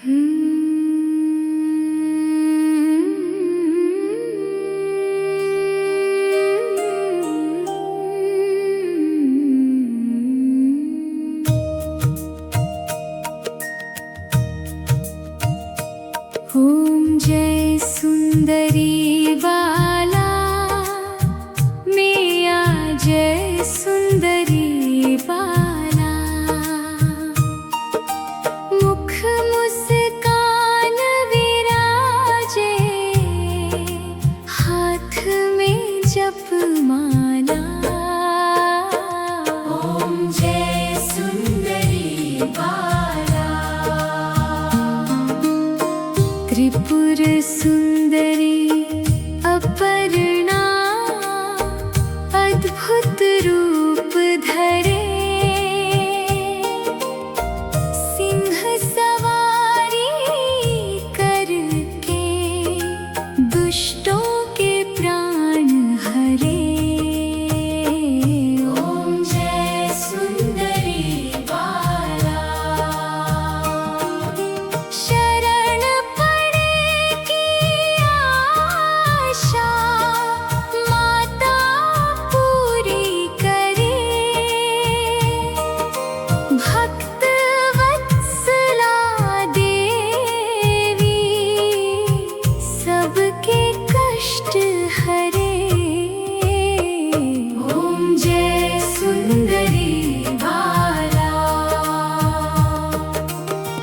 ओम जय सुंदरी बाला मैया जय सुंदरी बाला। मुख मुस्कान विराजे हाथ में जपमाला। ओम जय सुंदरी बाला। त्रिपुर सुंदरी अपर्णा अद्भुत रूप धरे। सिंह सवारी करके दुष्टों के प्राण हरे। ओम जय सुंदरी बाला। शरण पड़े की आशा माता पूरी करे। भक्त वत्सला देवी सबके कष्ट हरे। ओम जय सुंदरी बाला।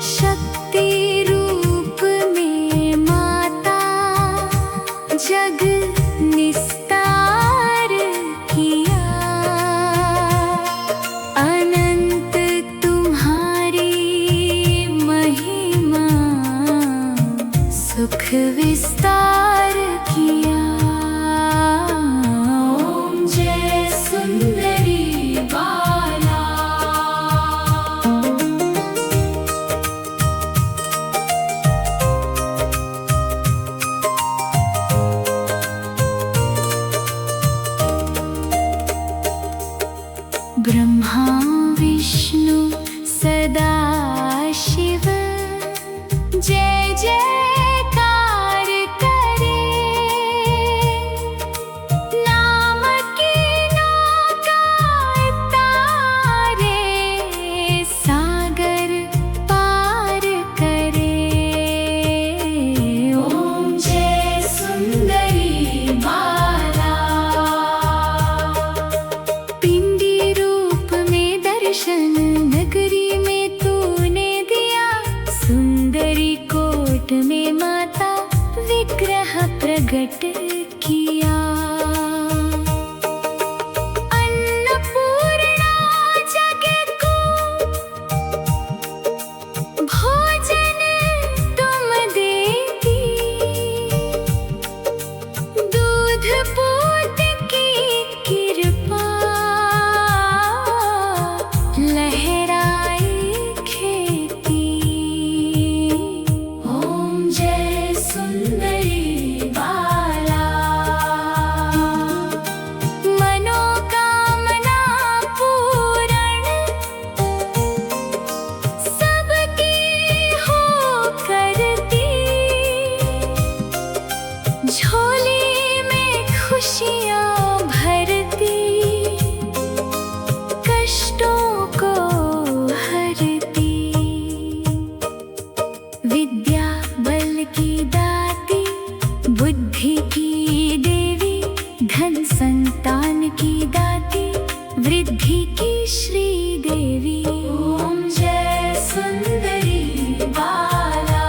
शक्ति रूप में माता जग निस्तार किया। अनंत तुम्हारी महिमा सुख विस्तार किया। ओम जय सुंदरी बाला। ब्रह्मा विष्णु सदा शिव जय जयकार करे। नाम की नौका तारे सागर पार करे। ओम जय सुंदरी बाला। पिंडी रूप में दर्शन नगरी में तूने दिया। सुंदरी कोट में माता विग्रह प्रकट किया। अन्नपूर्णा जग को भोजन तुम देती। दूध पूत की कृपा लहराई खेती। ओम जय सुंदरी बाला। मनोकामना पूर्ण सबकी हो करती। झोली में खुशियाँ भरती। कष्टों को हरती। विद्या बल की दाती बुद्धि की देवी। धन संतान की दाती वृद्धि की श्री देवी। ओम जय सुंदरी बाला।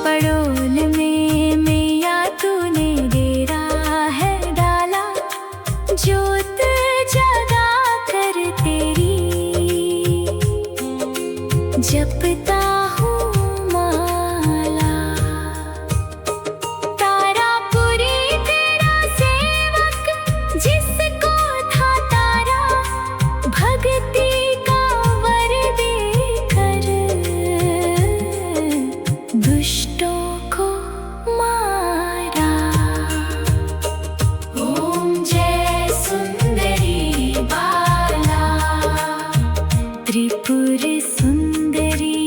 पड़ोल में मैया तूने डेरा है डाला। ज्योत जगा कर तेरी जपता हूँ माला। तारापुरी तेरा सेवक जिसको था तारा। भक्ति का वर देकर दुष्टों को मारा। ओम जय सुंदरी बाला। त्रिपुर सुंदरी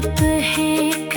जप है